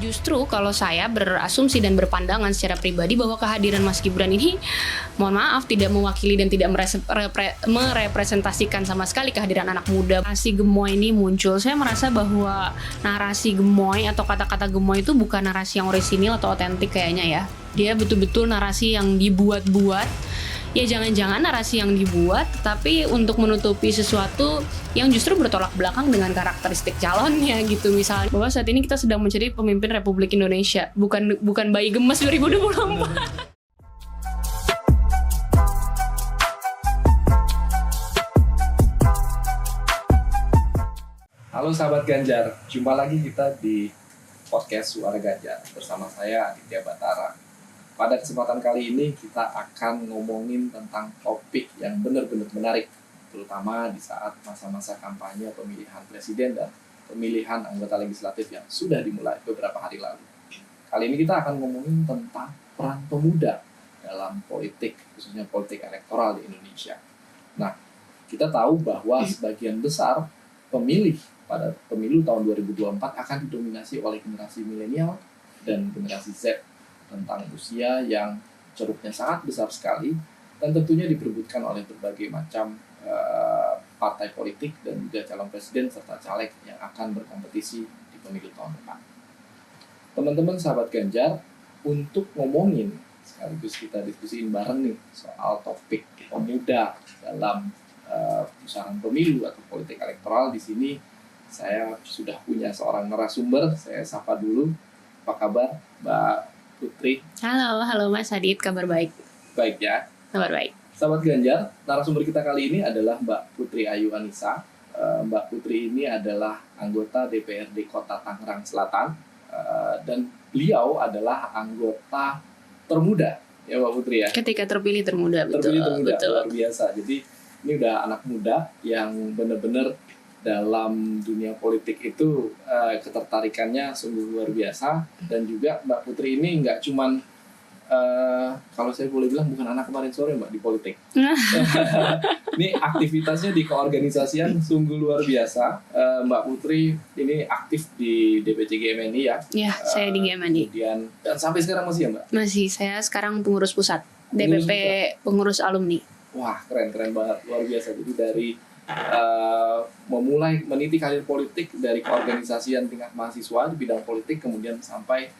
Justru kalau saya berasumsi dan berpandangan secara pribadi bahwa kehadiran Mas Gibran ini, mohon maaf, tidak mewakili dan tidak merepresentasikan sama sekali kehadiran anak muda. Narasi gemoy ini muncul, saya merasa bahwa narasi gemoy atau kata-kata gemoy itu bukan narasi yang orisinil atau otentik kayaknya ya. Dia betul-betul narasi yang dibuat-buat. Ya jangan-jangan narasi yang dibuat tapi untuk menutupi sesuatu yang justru bertolak belakang dengan karakteristik calonnya gitu. Misalnya bahwa saat ini kita sedang mencari pemimpin Republik Indonesia, bukan bayi gemes 2024. Halo sahabat Ganjar, jumpa lagi kita di podcast Suara Ganjar bersama saya Aditya Batara. Pada kesempatan kali ini kita akan ngomongin tentang topik yang benar-benar menarik, terutama di saat masa-masa kampanye pemilihan presiden dan pemilihan anggota legislatif yang sudah dimulai beberapa hari lalu. Kali ini kita akan ngomongin tentang peran pemuda dalam politik, khususnya politik elektoral di Indonesia. Nah, kita tahu bahwa sebagian besar pemilih pada pemilu tahun 2024 akan didominasi oleh generasi milenial dan generasi Z, tentang usia yang ceruknya sangat besar sekali dan tentunya diperebutkan oleh berbagai macam partai politik dan juga calon presiden serta caleg yang akan berkompetisi di pemilu tahun depan. Teman-teman sahabat Ganjar, untuk ngomongin sekaligus kita diskusiin bareng nih soal topik pemuda dalam pusaran pemilu atau politik elektoral, di sini saya sudah punya seorang narasumber. Saya sapa dulu. Apa kabar, Mbak Putri? Halo Mas Adit, kabar baik. Baik ya. Kabar baik. Sahabat Ganjar, narasumber kita kali ini adalah Mbak Putri Ayu Anissa. Mbak Putri ini adalah anggota DPRD Kota Tangerang Selatan dan beliau adalah anggota termuda, ya Mbak Putri ya. Ketika terpilih termuda, Terpilih termuda, betul. luar biasa. Jadi ini udah anak muda yang benar-benar dalam dunia politik itu ketertarikannya sungguh luar biasa. Dan juga Mbak Putri ini nggak cuman kalau saya boleh bilang bukan anak kemarin sore Mbak di politik. Ini aktivitasnya di keorganisasian sungguh luar biasa. Mbak Putri ini aktif di DPC GMNI ya. Ya, saya di GMNI. Kemudian dan sampai sekarang masih ya Mbak? Masih, saya sekarang pengurus pusat DPP, pengurus alumni. Wah, keren banget, luar biasa. Jadi dari memulai meniti karir politik dari keorganisasian tingkat mahasiswa di bidang politik, kemudian sampai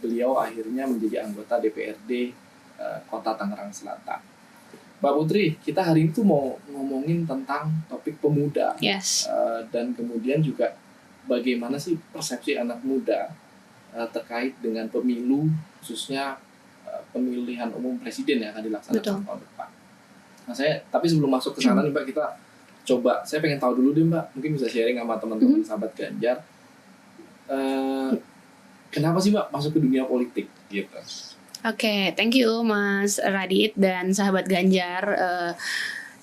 beliau akhirnya menjadi anggota DPRD Kota Tangerang Selatan. Mbak Putri, kita hari ini tuh mau ngomongin tentang topik pemuda. Yes. Dan kemudian juga bagaimana sih persepsi anak muda terkait dengan pemilu, khususnya pemilihan umum presiden yang akan dilaksanakan tahun depan. Nah, tapi sebelum masuk ke sana nih Mbak, kita coba, saya pengen tahu dulu deh Mbak, mungkin bisa sharing sama teman-teman sahabat Ganjar. Kenapa sih Mbak masuk ke dunia politik gitu? Oke, thank you Mas Radit dan sahabat Ganjar.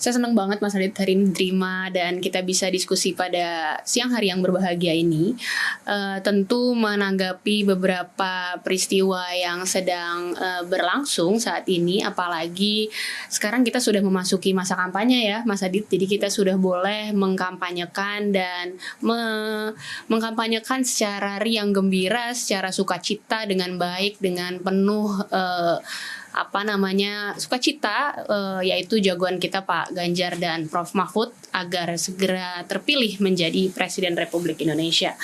Saya senang banget Mas Radit hari ini diterima dan kita bisa diskusi pada siang hari yang berbahagia ini. Tentu menanggapi beberapa peristiwa yang sedang berlangsung saat ini, apalagi sekarang kita sudah memasuki masa kampanye ya Mas Adit. Jadi kita sudah boleh mengkampanyekan dan mengkampanyekan secara riang gembira, secara sukacita, dengan baik, dengan penuh sukacita, yaitu jagoan kita Pak Ganjar dan Prof Mahfud agar segera terpilih menjadi Presiden Republik Indonesia.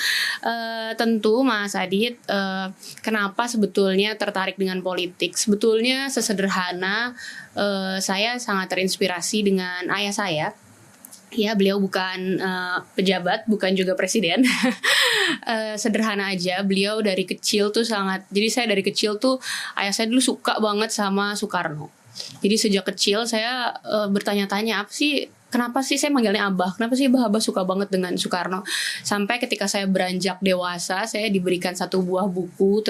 Tentu Mas Adit, kenapa sebetulnya tertarik dengan politik? Sebetulnya sesederhana, saya sangat terinspirasi dengan ayah saya. Ya, beliau bukan pejabat, bukan juga presiden. Sederhana aja, beliau dari kecil tuh jadi saya dari kecil tuh, ayah saya dulu suka banget sama Soekarno. Jadi sejak kecil saya bertanya-tanya, kenapa sih saya manggilnya Abah? Kenapa sih Abah suka banget dengan Soekarno? Sampai ketika saya beranjak dewasa, saya diberikan satu buah buku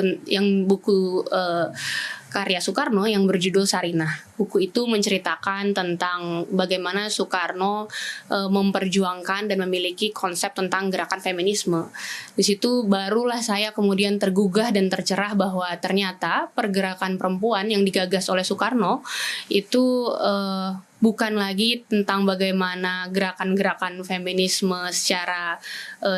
karya Soekarno yang berjudul Sarinah. Buku itu menceritakan tentang bagaimana Soekarno memperjuangkan dan memiliki konsep tentang gerakan feminisme. Di situ barulah saya kemudian tergugah dan tercerah bahwa ternyata pergerakan perempuan yang digagas oleh Soekarno itu bukan lagi tentang bagaimana gerakan-gerakan feminisme secara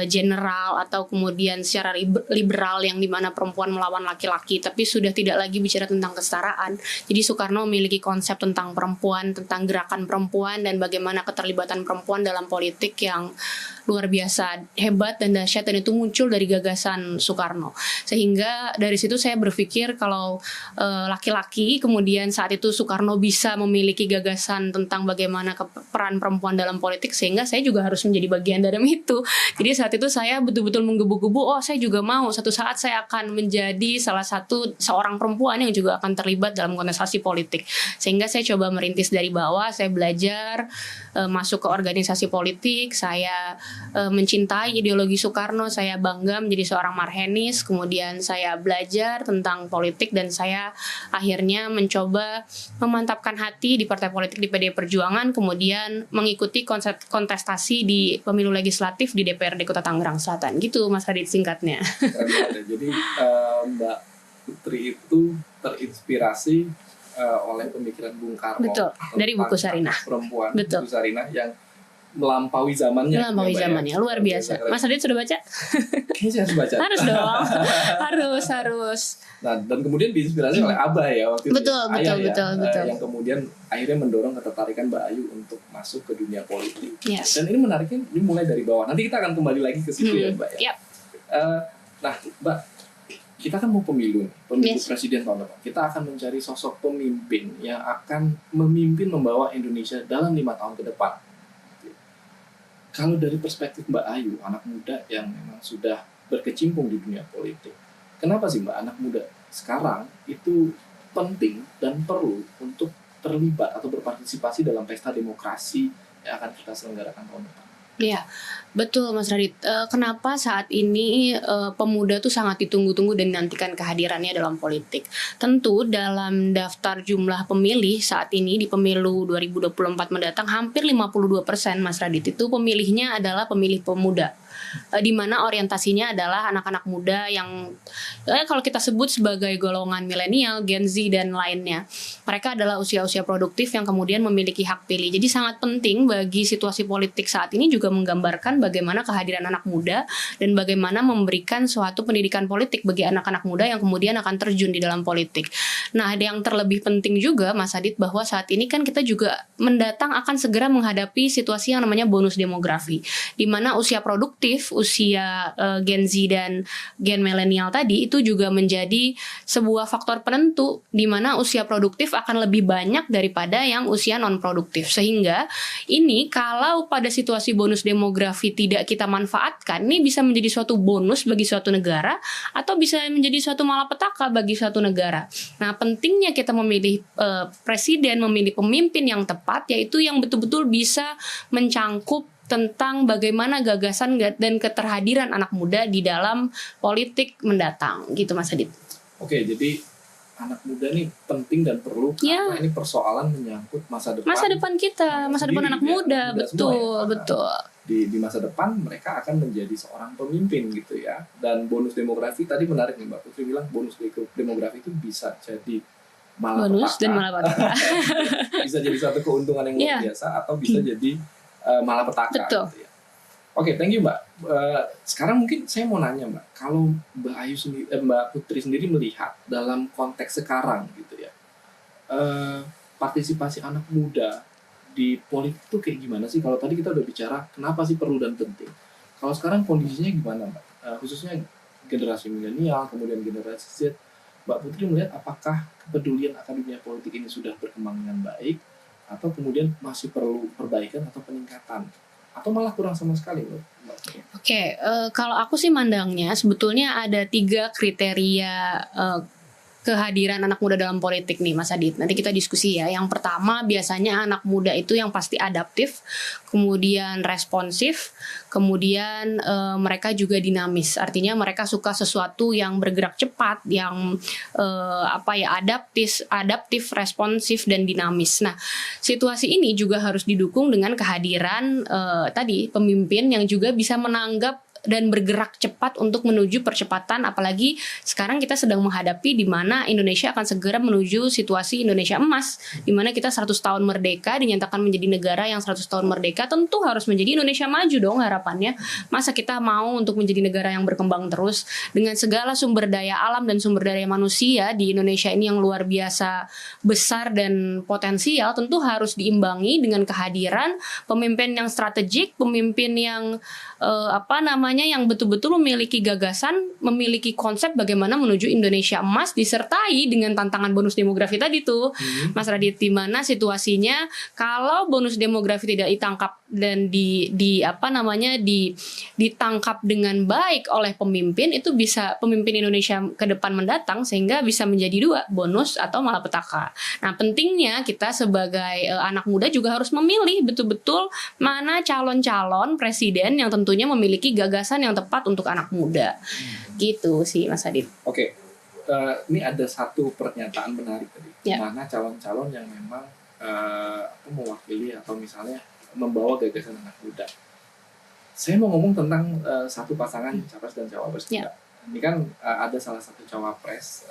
general atau kemudian secara liberal yang dimana perempuan melawan laki-laki, tapi sudah tidak lagi bicara tentang kesetaraan. Jadi Soekarno memiliki konsep tentang perempuan, tentang gerakan perempuan, dan bagaimana keterlibatan perempuan dalam politik yang luar biasa hebat dan dahsyat, dan itu muncul dari gagasan Soekarno. Sehingga dari situ saya berpikir kalau laki-laki, kemudian saat itu Soekarno bisa memiliki gagasan tentang bagaimana peran perempuan dalam politik, sehingga saya juga harus menjadi bagian dari itu. Jadi saat itu saya betul-betul menggebu-gebu, oh saya juga mau suatu saat saya akan menjadi seorang perempuan yang juga akan terlibat dalam kontestasi politik. Sehingga saya coba merintis dari bawah, saya belajar masuk ke organisasi politik, saya mencintai ideologi Soekarno, saya bangga menjadi seorang Marhenis, kemudian saya belajar tentang politik dan saya akhirnya mencoba memantapkan hati di partai politik di PDI Perjuangan, kemudian mengikuti konsep kontestasi di pemilu legislatif di DPRD Kota Tangerang Selatan. Gitu Mas Radit singkatnya. Jadi Mbak Putri itu terinspirasi oleh pemikiran Bung Karno. Betul, dari buku Sarinah. Perempuan, betul. Buku Sarinah yang melampaui zamannya. Melampaui zamannya, luar biasa. Mas Radit sudah baca? Kayaknya saya harus baca. Harus dong, harus. Nah, dan kemudian diinspirasi oleh Abah ya waktu itu. Betul. Yang kemudian akhirnya mendorong ketertarikan Mbak Ayu untuk masuk ke dunia politik. Yes. Dan ini menariknya, ini mulai dari bawah. Nanti kita akan kembali lagi ke situ ya Mbak ya. Yep. Nah Mbak, kita kan mau pemilu Yes. presiden tahun depan. Kita akan mencari sosok pemimpin yang akan memimpin membawa Indonesia dalam 5 tahun ke depan. Kalau dari perspektif Mbak Ayu, anak muda yang memang sudah berkecimpung di dunia politik, kenapa sih Mbak anak muda sekarang itu penting dan perlu untuk terlibat atau berpartisipasi dalam pesta demokrasi yang akan kita selenggarakan tahun depan? Iya, betul Mas Radit. Kenapa saat ini pemuda tuh sangat ditunggu-tunggu dan dinantikan kehadirannya dalam politik? Tentu dalam daftar jumlah pemilih saat ini di pemilu 2024 mendatang hampir 52% Mas Radit itu pemilihnya adalah pemilih pemuda. Di mana orientasinya adalah anak-anak muda yang kalau kita sebut sebagai golongan milenial, Gen Z dan lainnya. Mereka adalah usia-usia produktif yang kemudian memiliki hak pilih. Jadi sangat penting bagi situasi politik saat ini juga menggambarkan bagaimana kehadiran anak muda dan bagaimana memberikan suatu pendidikan politik bagi anak-anak muda yang kemudian akan terjun di dalam politik. Nah, ada yang terlebih penting juga Mas Adit, bahwa saat ini kan kita juga mendatang akan segera menghadapi situasi yang namanya bonus demografi, di mana usia produktif, usia Gen Z dan Gen milenial tadi itu juga menjadi sebuah faktor penentu di mana usia produktif akan lebih banyak daripada yang usia non produktif. Sehingga ini kalau pada situasi bonus demografi tidak kita manfaatkan, ini bisa menjadi suatu bonus bagi suatu negara atau bisa menjadi suatu malapetaka bagi suatu negara. Nah, pentingnya kita memilih presiden, memilih pemimpin yang tepat, yaitu yang betul-betul bisa mencangkup tentang bagaimana gagasan dan keterhadiran anak muda di dalam politik mendatang, gitu Mas Adit. Oke, jadi anak muda nih penting dan perlu karena ini persoalan menyangkut masa depan. Masa depan kita, masa depan anak muda, betul. Di masa depan mereka akan menjadi seorang pemimpin gitu ya. Dan bonus demografi tadi menarik nih Mbak Putri bilang bonus demografi itu bisa jadi bonus dan malapetaka. Bisa jadi satu keuntungan yang luar biasa atau bisa jadi malapetaka. Betul. Gitu ya. Oke, thank you Mbak. Sekarang mungkin saya mau nanya Mbak, kalau Mbak Ayu sendiri, Mbak Putri sendiri melihat dalam konteks sekarang gitu ya, partisipasi anak muda di politik itu kayak gimana sih? Kalau tadi kita udah bicara kenapa sih perlu dan penting. Kalau sekarang kondisinya gimana Mbak? Khususnya generasi milenial, kemudian generasi Z, Mbak Putri melihat apakah kepedulian akan dunia politik ini sudah berkembang dengan baik, atau kemudian masih perlu perbaikan atau peningkatan, atau malah kurang sama sekali Mbak? Oke, kalau aku sih mandangnya sebetulnya ada 3 kriteria kehadiran anak muda dalam politik nih Mas Adit. Nanti kita diskusi ya. Yang pertama biasanya anak muda itu yang pasti adaptif, kemudian responsif, kemudian mereka juga dinamis. Artinya mereka suka sesuatu yang bergerak cepat, yang adaptif, responsif dan dinamis. Nah, situasi ini juga harus didukung dengan kehadiran tadi pemimpin yang juga bisa menanggap dan bergerak cepat untuk menuju percepatan, apalagi sekarang kita sedang menghadapi di mana Indonesia akan segera menuju situasi Indonesia emas, di mana kita 100 tahun merdeka, dinyatakan menjadi negara yang 100 tahun merdeka, tentu harus menjadi Indonesia maju dong harapannya. Masa kita mau untuk menjadi negara yang berkembang terus dengan segala sumber daya alam dan sumber daya manusia di Indonesia ini yang luar biasa besar dan potensial, tentu harus diimbangi dengan kehadiran pemimpin yang strategik, pemimpin yang yang betul-betul memiliki gagasan, memiliki konsep bagaimana menuju Indonesia emas, disertai dengan tantangan bonus demografi tadi tuh, Mas Radit, di mana situasinya kalau bonus demografi tidak ditangkap dan ditangkap dengan baik oleh pemimpin, itu bisa pemimpin Indonesia ke depan mendatang sehingga bisa menjadi dua, bonus atau malapetaka. Nah, pentingnya kita sebagai anak muda juga harus memilih betul-betul mana calon-calon presiden yang tentunya memiliki gagasan yang tepat untuk anak muda. Gitu sih Mas Adit. Oke. Ini ada satu pernyataan menarik tadi. Ya. Mana calon-calon yang memang mewakili atau misalnya membawa gagasan anak muda. Saya mau ngomong tentang satu pasangan capres dan cawapres. Ya. Ini kan ada salah satu cawapres,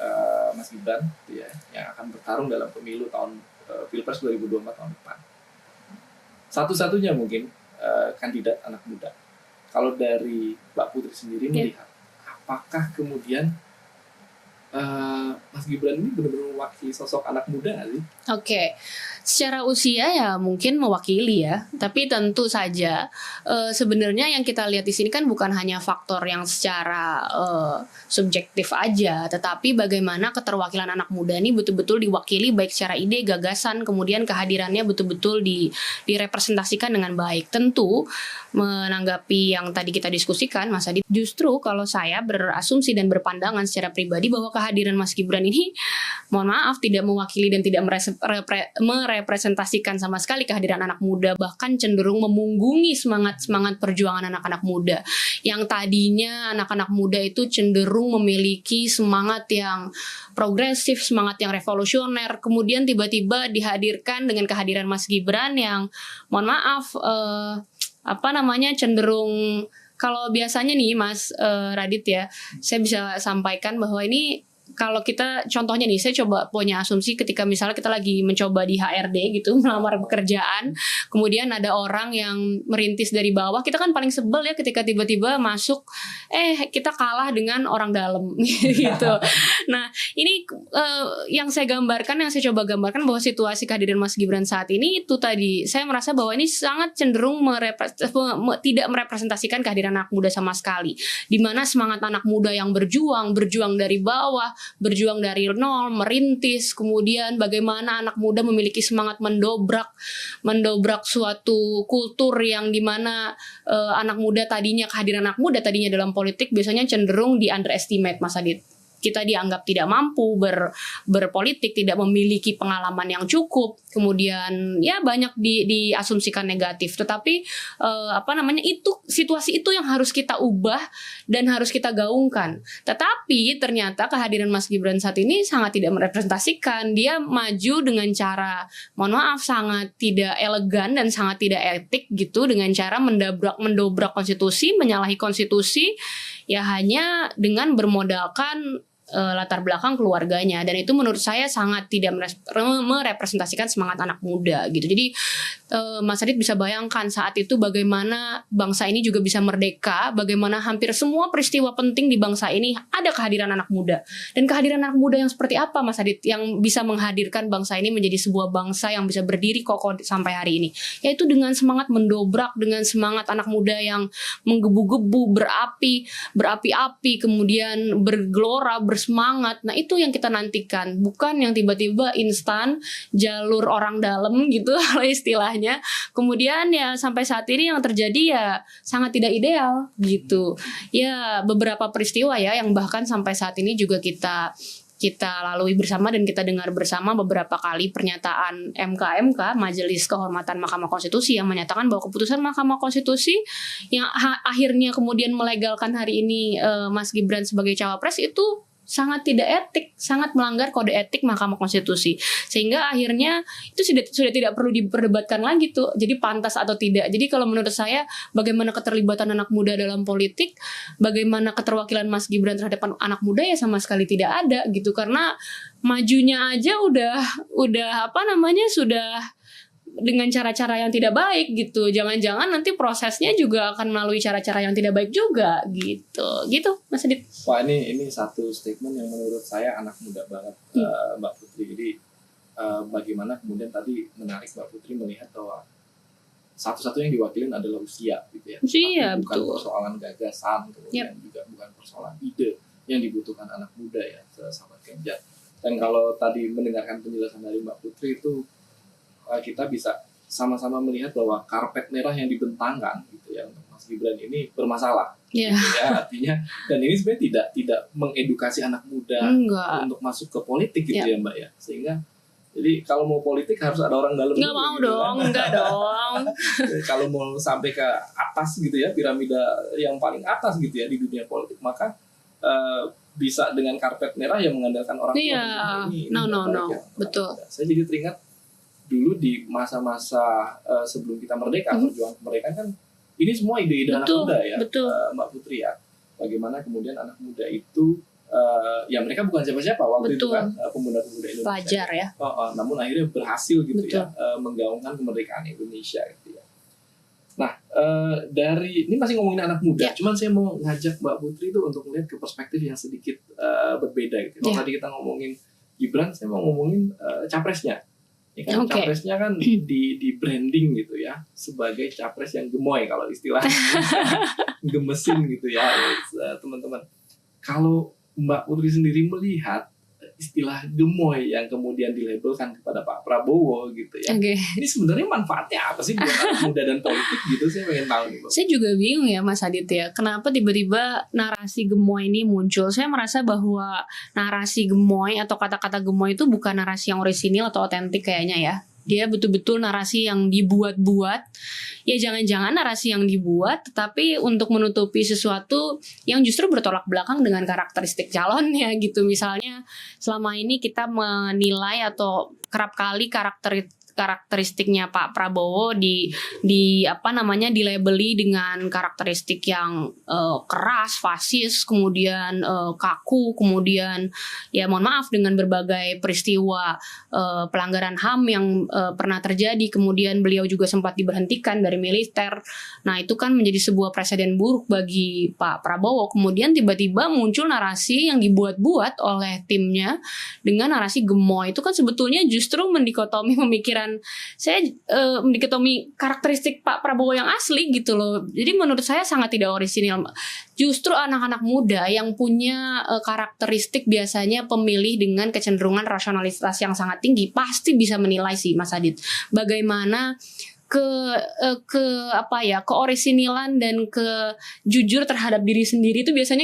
Mas Gibran, ya, yang akan bertarung dalam pemilu tahun Pilpres 2024 tahun depan. Satu-satunya mungkin kandidat anak muda. Kalau dari Mbak Putri sendiri melihat, apakah kemudian Mas Gibran ini benar-benar mewakili sosok anak muda nggak sih? Oke, secara usia ya mungkin mewakili ya, tapi tentu saja sebenarnya yang kita lihat di sini kan bukan hanya faktor yang secara subjektif aja, tetapi bagaimana keterwakilan anak muda ini betul-betul diwakili baik secara ide, gagasan, kemudian kehadirannya betul-betul direpresentasikan dengan baik. Tentu menanggapi yang tadi kita diskusikan, Mas Adi, justru kalau saya berasumsi dan berpandangan secara pribadi bahwa kehadiran Mas Gibran ini, mohon maaf, tidak mewakili dan tidak merepresentasikan sama sekali kehadiran anak muda, bahkan cenderung memunggungi semangat perjuangan anak-anak muda. Yang tadinya anak-anak muda itu cenderung memiliki semangat yang progresif, semangat yang revolusioner, kemudian tiba-tiba dihadirkan dengan kehadiran Mas Gibran yang, mohon maaf, cenderung, kalau biasanya nih Mas Radit ya, saya bisa sampaikan bahwa ini kalau kita contohnya nih, saya coba punya asumsi ketika misalnya kita lagi mencoba di HRD gitu, melamar pekerjaan, kemudian ada orang yang merintis dari bawah, kita kan paling sebel ya ketika tiba-tiba masuk, kita kalah dengan orang dalam gitu. Nah, ini yang saya coba gambarkan bahwa situasi kehadiran Mas Gibran saat ini itu tadi, saya merasa bahwa ini sangat cenderung tidak merepresentasikan kehadiran anak muda sama sekali, di mana semangat anak muda yang berjuang dari bawah, berjuang dari nol, merintis, kemudian bagaimana anak muda memiliki semangat mendobrak suatu kultur yang dimana kehadiran anak muda tadinya dalam politik biasanya cenderung di underestimate, Mas Adit. Kita dianggap tidak mampu berpolitik, tidak memiliki pengalaman yang cukup, kemudian ya banyak diasumsikan negatif. Tetapi itu situasi itu yang harus kita ubah dan harus kita gaungkan. Tetapi ternyata kehadiran Mas Gibran saat ini sangat tidak merepresentasikan. Dia maju dengan cara, mohon maaf, sangat tidak elegan dan sangat tidak etik gitu, dengan cara mendobrak konstitusi, menyalahi konstitusi, ya hanya dengan bermodalkan latar belakang keluarganya, dan itu menurut saya sangat tidak merepresentasikan semangat anak muda gitu. Jadi Mas Adit bisa bayangkan saat itu bagaimana bangsa ini juga bisa merdeka, bagaimana hampir semua peristiwa penting di bangsa ini ada kehadiran anak muda. Dan kehadiran anak muda yang seperti apa, Mas Adit, yang bisa menghadirkan bangsa ini menjadi sebuah bangsa yang bisa berdiri kokoh sampai hari ini, yaitu dengan semangat mendobrak, dengan semangat anak muda yang menggebu-gebu, berapi-api, kemudian bergelora, bersemangat. Nah, itu yang kita nantikan, bukan yang tiba-tiba instan jalur orang dalam gitu istilahnya. Kemudian ya sampai saat ini yang terjadi ya sangat tidak ideal gitu. Ya beberapa peristiwa ya yang bahkan sampai saat ini juga kita lalui bersama dan kita dengar bersama beberapa kali pernyataan MK Majelis Kehormatan Mahkamah Konstitusi yang menyatakan bahwa keputusan Mahkamah Konstitusi yang akhirnya kemudian melegalkan hari ini Mas Gibran sebagai cawapres itu sangat tidak etik, sangat melanggar kode etik Mahkamah Konstitusi. Sehingga akhirnya itu sudah tidak perlu diperdebatkan lagi tuh. Jadi pantas atau tidak. Jadi kalau menurut saya bagaimana keterlibatan anak muda dalam politik, bagaimana keterwakilan Mas Gibran terhadap anak muda ya sama sekali tidak ada gitu. Karena majunya aja udah sudah dengan cara-cara yang tidak baik gitu. Jangan-jangan nanti prosesnya juga akan melalui cara-cara yang tidak baik juga gitu Mas Adit. Wah, ini satu statement yang menurut saya anak muda banget, Mbak Putri. Jadi bagaimana kemudian tadi menarik Mbak Putri melihat bahwa satu-satunya yang diwakilin adalah usia gitu ya. Iya, bukan betul. Persoalan gagasan, kemudian juga bukan persoalan ide yang dibutuhkan anak muda ya, sahabat Ganjar. Dan kalau tadi mendengarkan penjelasan dari Mbak Putri itu kita bisa sama-sama melihat bahwa karpet merah yang dibentangkan gitu ya untuk Mas Gibran ini bermasalah. Iya. Gitu ya, artinya dan ini sebenarnya tidak mengedukasi anak muda untuk masuk ke politik gitu ya Mbak ya. Sehingga jadi kalau mau politik harus ada orang dalam. Nggak mau gitu, dong, enggak dong. Kalau mau sampai ke atas gitu ya, piramida yang paling atas gitu ya di dunia politik, maka bisa dengan karpet merah yang mengandalkan orang tua. Iya, no, ya. betul. Saya jadi teringat dulu di masa-masa sebelum kita merdeka, perjuangan kemerdekaan kan ini semua ide-ide anak muda ya, Mbak Putri ya. Bagaimana kemudian anak muda itu ya mereka bukan siapa-siapa waktu itu kan, pemuda-pemuda Indonesia. Pelajar ya. Namun akhirnya berhasil gitu ya menggaungkan kemerdekaan Indonesia gitu ya. Nah, dari ini masih ngomongin anak muda, cuman saya mau ngajak Mbak Putri itu untuk melihat ke perspektif yang sedikit berbeda gitu. Kalau tadi kita ngomongin Gibran, saya mau ngomongin capresnya. Ya kan, capresnya kan di branding gitu ya sebagai capres yang gemoy kalau istilah gemesin gitu ya teman-teman. Kalau Mbak Putri sendiri melihat istilah gemoy yang kemudian dilabelkan kepada Pak Prabowo gitu ya. Ini sebenarnya manfaatnya apa sih buat anak muda dan politik gitu? Saya pengen tahu nih, Mbak. Saya juga bingung ya Mas Adit ya. Kenapa tiba-tiba narasi gemoy ini muncul? Saya merasa bahwa narasi gemoy atau kata-kata gemoy itu bukan narasi yang orisinil atau otentik kayaknya ya. Dia betul-betul narasi yang dibuat-buat. Ya jangan-jangan narasi yang dibuat tetapi untuk menutupi sesuatu yang justru bertolak belakang dengan karakteristik calonnya gitu. Misalnya selama ini kita menilai atau kerap kali karakteristiknya Pak Prabowo dilabeli dengan karakteristik yang keras, fasis, kemudian kaku, kemudian ya mohon maaf dengan berbagai peristiwa pelanggaran HAM yang pernah terjadi, kemudian beliau juga sempat diberhentikan dari militer. Nah, itu kan menjadi sebuah presiden buruk bagi Pak Prabowo. Kemudian tiba-tiba muncul narasi yang dibuat-buat oleh timnya dengan narasi gemoy. Itu kan sebetulnya justru mendikotomi pemikiran saya dikotomi karakteristik Pak Prabowo yang asli gitu loh. Jadi menurut saya sangat tidak orisinil. Justru anak-anak muda yang punya karakteristik biasanya pemilih dengan kecenderungan rasionalitas yang sangat tinggi pasti bisa menilai sih Mas Adit bagaimana keorisinilan dan jujur terhadap diri sendiri itu biasanya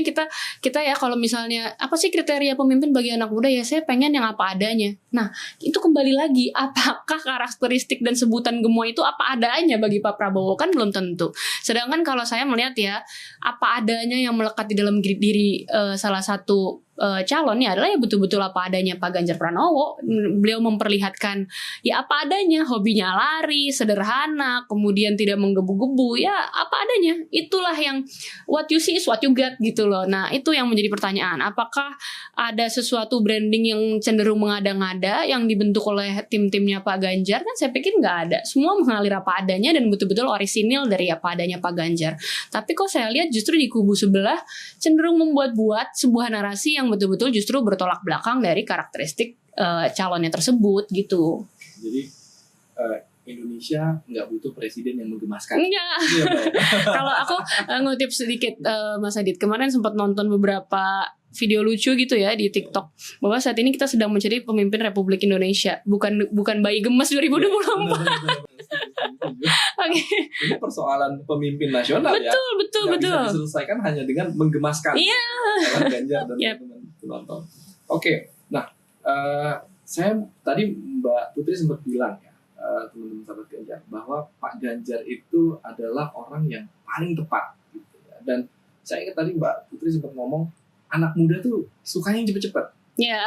kita ya kalau misalnya apa sih kriteria pemimpin bagi anak muda ya saya pengen yang apa adanya. Nah itu kembali lagi apakah karakteristik dan sebutan gemoy itu apa adanya bagi Pak Prabowo kan belum tentu. Sedangkan kalau saya melihat ya apa adanya yang melekat di dalam diri salah satu calonnya adalah ya betul-betul apa adanya Pak Ganjar Pranowo. Beliau memperlihatkan ya apa adanya, hobinya lari, sederhana, kemudian tidak menggebu-gebu, ya apa adanya. Itulah yang what you see is what you get gitu loh. Nah itu yang menjadi pertanyaan, apakah ada sesuatu branding yang cenderung mengada-ngada yang dibentuk oleh tim-timnya Pak Ganjar? Kan saya pikir nggak ada, semua mengalir apa adanya dan betul-betul orisinil dari apa adanya Pak Ganjar. Tapi kok saya lihat justru di kubu sebelah cenderung membuat-buat sebuah narasi yang betul-betul justru bertolak belakang dari karakteristik calonnya tersebut gitu. Jadi Indonesia nggak butuh presiden yang menggemaskan. Enggak. Kalau aku ngutip sedikit Mas Adit, kemarin sempat nonton beberapa video lucu gitu ya di TikTok bahwa saat ini kita sedang mencari pemimpin Republik Indonesia, bukan bayi gemes 2024. Oke. Ini persoalan pemimpin nasional betul. Bisa diselesaikan hanya dengan menggemaskan. Iya. Ganjar dan teman-teman penonton. Oke. Nah, saya tadi Mbak Putri sempat bilang ya, teman-teman sahabat Ganjar, bahwa Pak Ganjar itu adalah orang yang paling tepat gitu ya. Dan saya ingat tadi Mbak Putri sempat ngomong anak muda tuh sukanya yang cepet-cepet. Ya.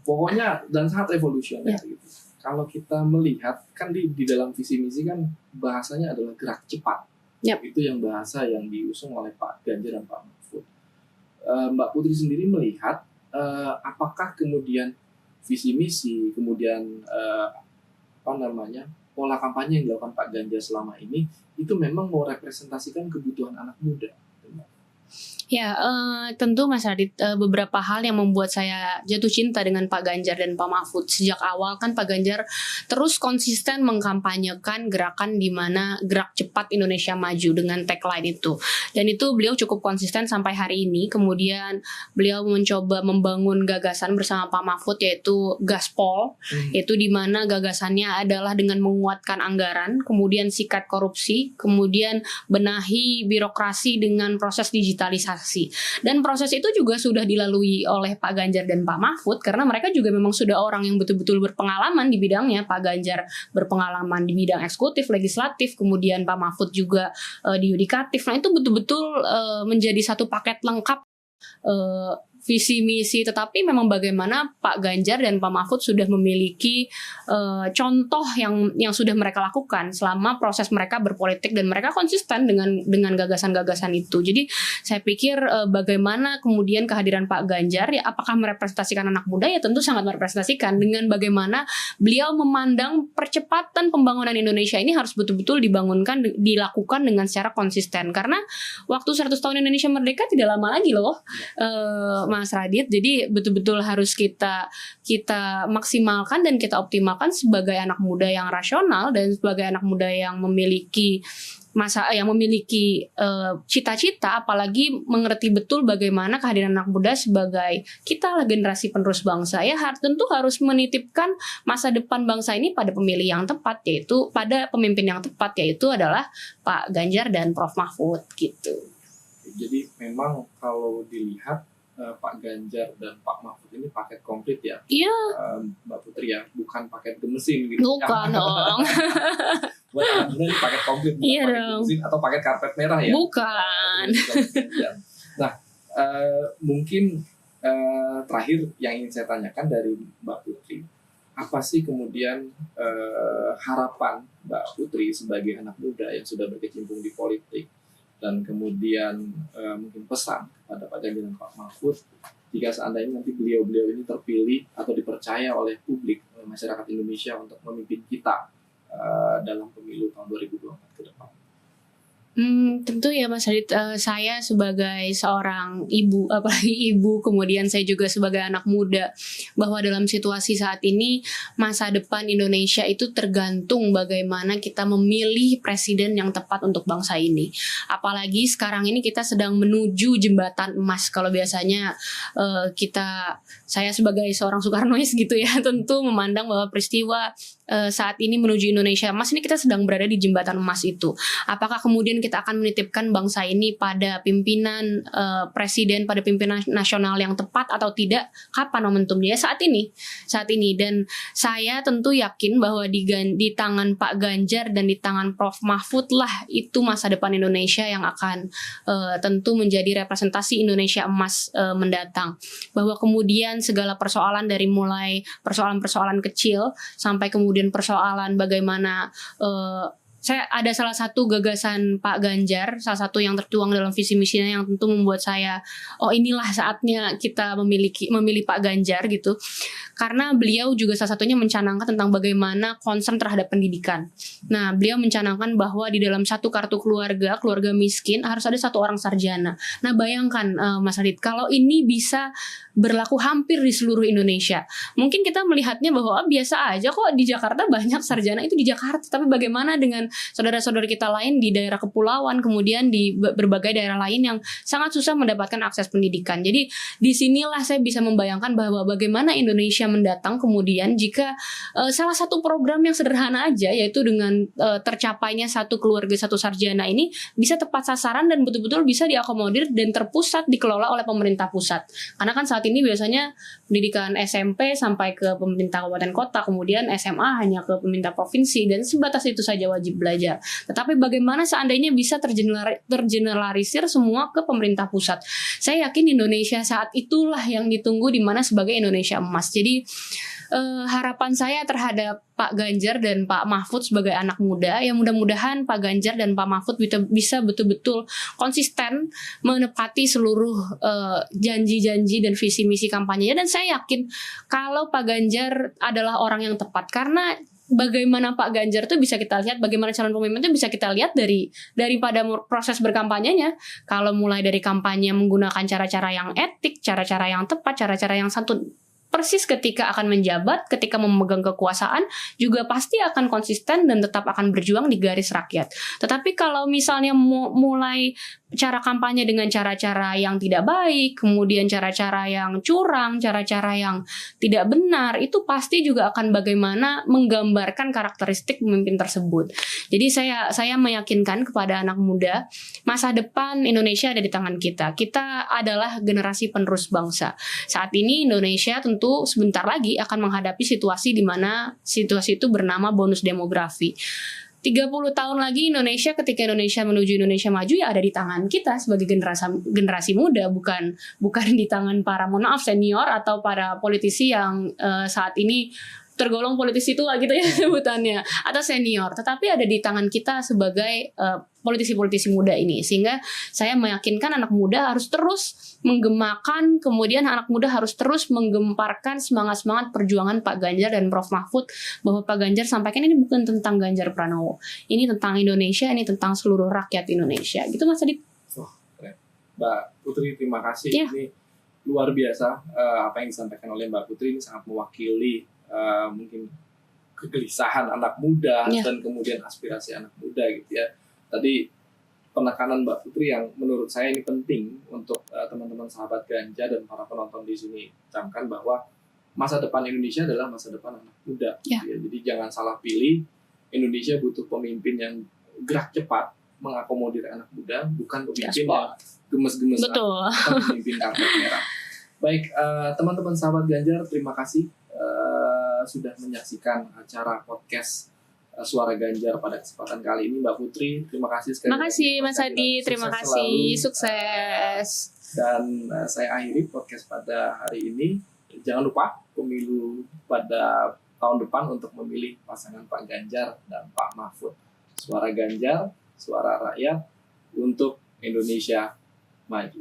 Pokoknya dan sangat revolusioner Ya. gitu. Kalau kita melihat kan di dalam visi misi kan bahasanya adalah gerak cepat. Yap. Itu yang bahasa yang diusung oleh Pak Ganjar dan Pak Mahfud. Mbak Putri sendiri melihat apakah kemudian visi misi, kemudian pola kampanye yang dilakukan Pak Ganjar selama ini itu memang mau representasikan kebutuhan anak muda. Ya, tentu Mas Radit, beberapa hal yang membuat saya jatuh cinta dengan Pak Ganjar dan Pak Mahfud. Sejak awal kan Pak Ganjar terus konsisten mengkampanyekan gerakan di mana gerak cepat Indonesia maju dengan tagline itu. Dan itu beliau cukup konsisten sampai hari ini. Kemudian beliau mencoba membangun gagasan bersama Pak Mahfud yaitu Gaspol, yaitu di mana gagasannya adalah dengan menguatkan anggaran, kemudian sikat korupsi, kemudian benahi birokrasi dengan proses digitalisasi. Dan proses itu juga sudah dilalui oleh Pak Ganjar dan Pak Mahfud karena mereka juga memang sudah orang yang betul-betul berpengalaman di bidangnya. Pak Ganjar berpengalaman di bidang eksekutif, legislatif, kemudian Pak Mahfud juga di yudikatif. Nah itu betul-betul menjadi satu paket lengkap visi misi, tetapi memang bagaimana Pak Ganjar dan Pak Mahfud sudah memiliki contoh yang sudah mereka lakukan selama proses mereka berpolitik dan mereka konsisten dengan gagasan-gagasan itu. Jadi saya pikir bagaimana kemudian kehadiran Pak Ganjar ya apakah merepresentasikan anak muda, ya tentu sangat merepresentasikan dengan bagaimana beliau memandang percepatan pembangunan Indonesia ini harus betul-betul dilakukan dengan secara konsisten karena waktu 100 tahun Indonesia merdeka tidak lama lagi loh. Mas Radit, jadi betul-betul harus kita maksimalkan dan kita optimalkan sebagai anak muda yang rasional dan sebagai anak muda yang memiliki cita-cita, apalagi mengerti betul bagaimana kehadiran anak muda sebagai kita lah generasi penerus bangsa ya tentu harus menitipkan masa depan bangsa ini pada pemilih yang tepat, yaitu pada pemimpin yang tepat, yaitu adalah Pak Ganjar dan Prof Mahfud gitu. Jadi memang kalau dilihat Pak Ganjar dan Pak Mahfud ini paket komplit ya. Iya. Mbak Putri ya, bukan paket gemesin gitu. Bukan dong. Buat anak muda ini paket komplit, bukan Iya paket dong. gemesin atau paket karpet merah ya. Bukan. Nah, mungkin terakhir yang ingin saya tanyakan dari Mbak Putri, apa sih kemudian harapan Mbak Putri sebagai anak muda yang sudah berkecimpung di politik dan kemudian mungkin pesan kepada Pak Ganjar dan Pak Mahfud jika seandainya nanti beliau-beliau ini terpilih atau dipercaya oleh publik, oleh masyarakat Indonesia untuk memimpin kita dalam pemilu tahun 2024 ke depan. Tentu ya Mas Radit, saya sebagai seorang ibu, apalagi ibu, kemudian saya juga sebagai anak muda, bahwa dalam situasi saat ini masa depan Indonesia itu tergantung bagaimana kita memilih presiden yang tepat untuk bangsa ini. Apalagi sekarang ini kita sedang menuju jembatan emas. Kalau biasanya saya sebagai seorang Soekarnois gitu ya, tentu memandang bahwa peristiwa saat ini menuju Indonesia emas ini kita sedang berada di jembatan emas itu. Apakah kemudian kita akan menitipkan bangsa ini pada pimpinan presiden, pada pimpinan nasional yang tepat atau tidak? Kapan momentumnya? Saat ini. Dan saya tentu yakin bahwa di tangan Pak Ganjar dan di tangan Prof Mahfud lah itu masa depan Indonesia yang akan tentu menjadi representasi Indonesia emas mendatang. Bahwa kemudian segala persoalan dari mulai persoalan-persoalan kecil sampai kemudian persoalan bagaimana saya ada salah satu gagasan Pak Ganjar, salah satu yang tertuang dalam visi misinya yang tentu membuat saya inilah saatnya kita memilih Pak Ganjar gitu. Karena beliau juga salah satunya mencanangkan tentang bagaimana concern terhadap pendidikan. Nah, beliau mencanangkan bahwa di dalam satu kartu keluarga miskin harus ada satu orang sarjana. Nah, bayangkan Mas Adit, kalau ini bisa berlaku hampir di seluruh Indonesia. Mungkin kita melihatnya bahwa biasa aja kok di Jakarta banyak sarjana itu di Jakarta, tapi bagaimana dengan saudara-saudara kita lain di daerah kepulauan, kemudian di berbagai daerah lain yang sangat susah mendapatkan akses pendidikan. Jadi disinilah saya bisa membayangkan bahwa bagaimana Indonesia mendatang kemudian jika salah satu program yang sederhana aja, yaitu dengan tercapainya satu keluarga satu sarjana ini bisa tepat sasaran dan betul-betul bisa diakomodir dan terpusat dikelola oleh pemerintah pusat. Karena kan saat ini biasanya pendidikan SMP sampai ke pemerintah kabupaten kota, kemudian SMA hanya ke pemerintah provinsi dan sebatas itu saja wajib belajar. Tetapi bagaimana seandainya bisa tergeneralisir semua ke pemerintah pusat? Saya yakin Indonesia saat itulah yang ditunggu di mana sebagai Indonesia emas. Jadi harapan saya terhadap Pak Ganjar dan Pak Mahfud sebagai anak muda, ya mudah-mudahan Pak Ganjar dan Pak Mahfud bisa betul-betul konsisten menepati seluruh janji-janji dan visi misi kampanyenya. Dan saya yakin kalau Pak Ganjar adalah orang yang tepat, karena bagaimana Pak Ganjar itu bisa kita lihat, bagaimana calon pemimpin itu bisa kita lihat daripada proses berkampanyenya. Kalau mulai dari kampanye menggunakan cara-cara yang etik, cara-cara yang tepat, cara-cara yang santun, persis ketika akan menjabat, ketika memegang kekuasaan juga pasti akan konsisten dan tetap akan berjuang di garis rakyat. Tetapi kalau misalnya mulai cara kampanye dengan cara-cara yang tidak baik, kemudian cara-cara yang curang, cara-cara yang tidak benar, itu pasti juga akan bagaimana menggambarkan karakteristik pemimpin tersebut. Jadi saya meyakinkan kepada anak muda, masa depan Indonesia ada di tangan kita. Kita adalah generasi penerus bangsa. Saat ini Indonesia tentu sebentar lagi akan menghadapi situasi di mana situasi itu bernama bonus demografi. 30 tahun lagi ketika Indonesia menuju Indonesia maju, ya ada di tangan kita sebagai generasi muda, bukan di tangan para senior atau para politisi yang saat ini tergolong politisi tua gitu ya sebutannya, atau senior, tetapi ada di tangan kita sebagai politisi-politisi muda ini. Sehingga saya meyakinkan anak muda harus terus menggemakan, kemudian anak muda harus terus menggemparkan semangat-semangat perjuangan Pak Ganjar dan Prof Mahfud, bahwa Pak Ganjar sampaikan ini bukan tentang Ganjar Pranowo, ini tentang Indonesia, ini tentang seluruh rakyat Indonesia. Gitu Mas Adit. Keren. Mbak Putri, terima kasih. Ya. Ini luar biasa apa yang disampaikan oleh Mbak Putri, ini sangat mewakili mungkin kegelisahan anak muda dan kemudian aspirasi anak muda gitu ya. Tadi penekanan Mbak Putri yang menurut saya ini penting untuk teman-teman sahabat Ganjar dan para penonton di sini camkan, bahwa masa depan Indonesia adalah masa depan anak muda. Ya. Gitu ya. Jadi jangan salah pilih. Indonesia butuh pemimpin yang gerak cepat mengakomodir anak muda, bukan pemimpin yang gemes-gemesan, bukan pemimpin karpet merah. Baik, teman-teman sahabat Ganjar, terima kasih sudah menyaksikan acara podcast Suara Ganjar pada kesempatan kali ini. Mbak Putri, terima kasih sekali. Terima kasih Mas Adi, terima kasih, sukses. Dan saya akhiri podcast pada hari ini. Jangan lupa pemilu pada tahun depan untuk memilih pasangan Pak Ganjar dan Pak Mahfud. Suara Ganjar, suara rakyat untuk Indonesia maju.